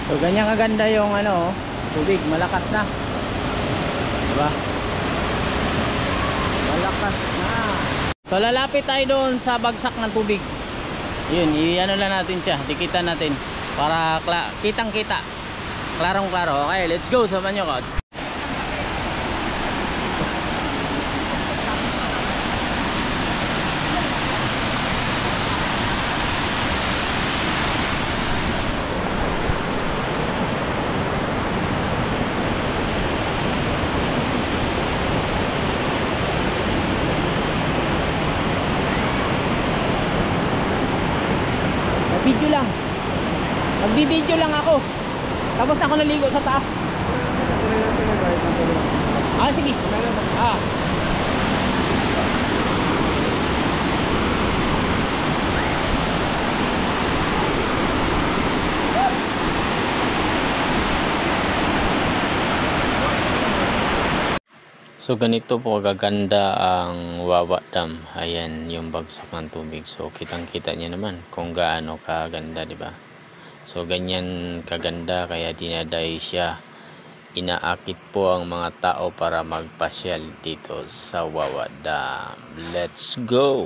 So ganyan kaganda yung ano, tubig, malakas na. Diba? Malakas na. So lalapit tayo doon sa bagsak ng tubig. Yun, i-ano lang natin siya, dikitan natin para kitang kita. Klarong klaro. Okay, let's go, samahan nyo ko. Video lang. Magbibideo lang ako. Tapos ako naligo sa taas. Ah, sige. Ah. So ganito po kaganda ang Wawa Dam. Ayan yung bagsak ng tubig. So kitang-kita niyo naman kung gaano kaganda, 'di ba? So ganyan kaganda kaya dinaday siya. Inaakit po ang mga tao para magpasyal dito sa Wawa Dam. Let's go.